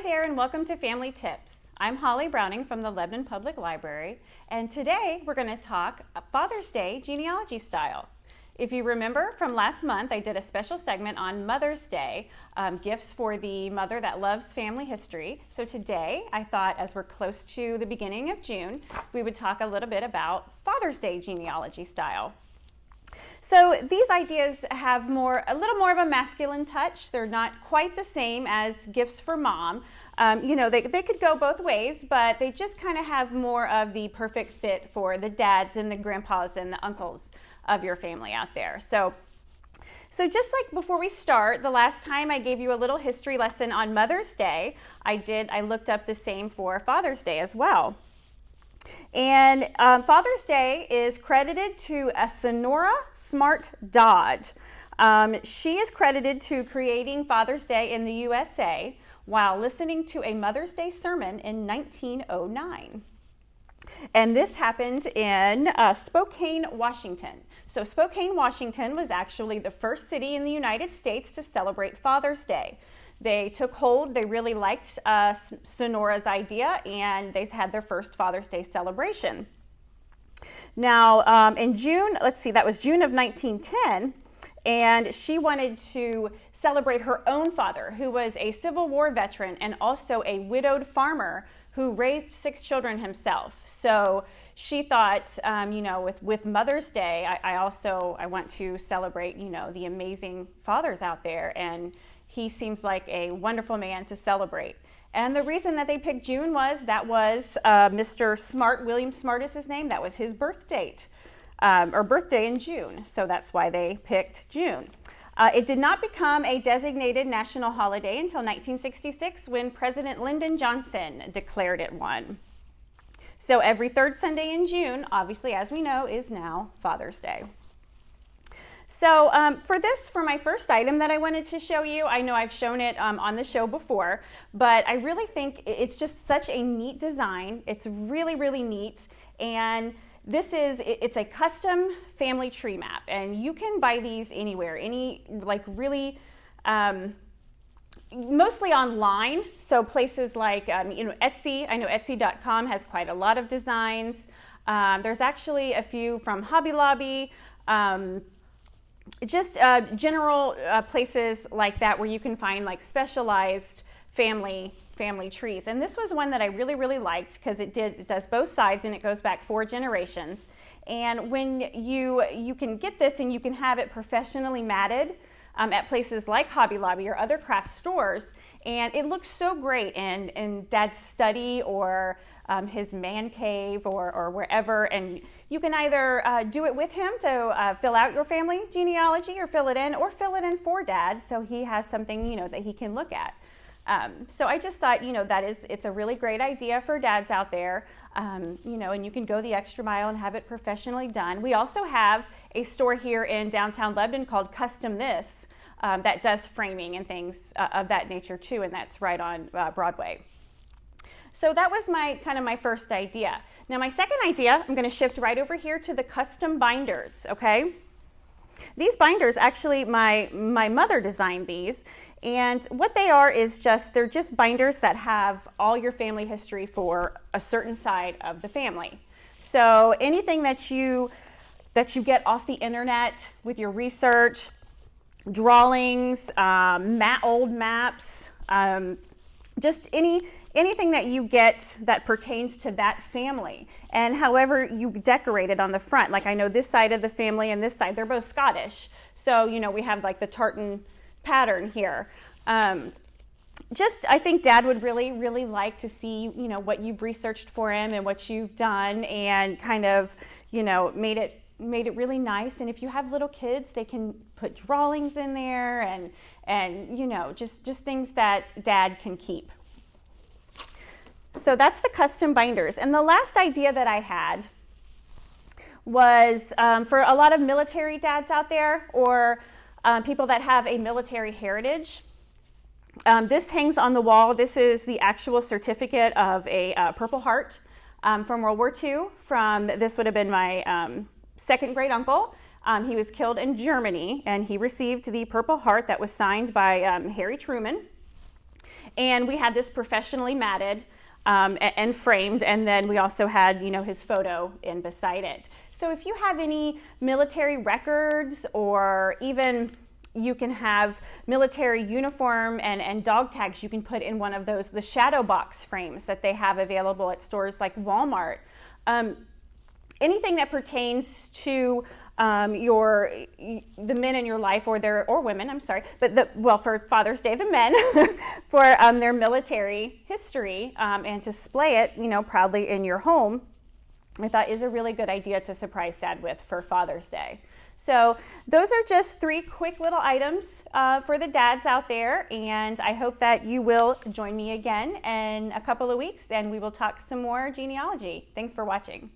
there and welcome to Family Tips. I'm Holly Browning from the Lebanon Public Library, and today we're going to talk Father's Day genealogy style. If you remember from last month, I did a special segment on Mother's Day, gifts for the mother that loves family history. So today I thought, as we're close to the beginning of June, we would talk a little bit about Father's Day genealogy style. So these ideas have a little more of a masculine touch. They're not quite the same as gifts for mom. They could go both ways, but they just kind of have more of the perfect fit for the dads and the grandpas and the uncles of your family out there. So just like before we start, the last time I gave you a little history lesson on Mother's Day, I looked up the same for Father's Day as well. And Father's Day is credited to a Sonora Smart Dodd. She is credited to creating Father's Day in the USA while listening to a Mother's Day sermon in 1909. And this happened in Spokane, Washington. So Spokane, Washington was actually the first city in the United States to celebrate Father's Day. They took hold, they really liked Sonora's idea, and they had their first Father's Day celebration. Now, in June, that was June of 1910, and she wanted to celebrate her own father, who was a Civil War veteran and also a widowed farmer who raised 6 children himself. So she thought, with Mother's Day, I want to celebrate, the amazing fathers out there, and he seems like a wonderful man to celebrate. And the reason that they picked June was Mr. Smart, William Smart is his name, that was his birth date, or birthday in June. So that's why they picked June. It did not become a designated national holiday until 1966 when President Lyndon Johnson declared it one. So every third Sunday in June, obviously, as we know, is now Father's Day. So for my first item that I wanted to show you, I know I've shown it on the show before, but I really think it's just such a neat design. It's really, really neat. And it's a custom family tree map. And you can buy these anywhere, mostly online. So places like, Etsy. I know Etsy.com has quite a lot of designs. There's actually a few from Hobby Lobby. General places like that where you can find like specialized family trees. And this was one that I really, really liked because it does both sides and it goes back 4 generations. And when you can get this and you can have it professionally matted at places like Hobby Lobby or other craft stores, and it looks so great in Dad's study or his man cave or wherever, and you can either do it with him to fill out your family genealogy or fill it in for Dad so he has something that he can look at. So I just thought it's a really great idea for dads out there, and you can go the extra mile and have it professionally done. We also have a store here in downtown Lebanon called Custom This that does framing and things of that nature too, and that's right on Broadway. So that was my first idea. Now my second idea, I'm going to shift right over here to the custom binders, okay? These binders, actually my mother designed these, and what they are is they're just binders that have all your family history for a certain side of the family. So anything that you get off the internet with your research, drawings, old maps, just anything that you get that pertains to that family, and however you decorate it on the front. Like I know this side of the family and this side, they're both Scottish. So, we have like the tartan pattern here. I think Dad would really, really like to see, what you've researched for him and what you've done and kind of, made it really nice. And if you have little kids, they can put drawings in there and just things that Dad can keep. So that's the custom binders. And the last idea that I had was for a lot of military dads out there or people that have a military heritage. This hangs on the wall. This is the actual certificate of a Purple Heart from World War II. This would have been my second great uncle. He was killed in Germany, and he received the Purple Heart that was signed by Harry Truman. And we had this professionally matted and framed, and then we also had, you know, his photo in beside it. So if you have any military records, or even you can have military uniform and dog tags you can put in one of those, the shadow box frames that they have available at stores like Walmart. Anything that pertains to the men in your life, or women, I'm sorry, but for Father's Day, the men, for their military history, and display it, you know, proudly in your home, I thought is a really good idea to surprise Dad with for Father's Day. So those are just 3 quick little items for the dads out there, and I hope that you will join me again in a couple of weeks, and we will talk some more genealogy. Thanks for watching.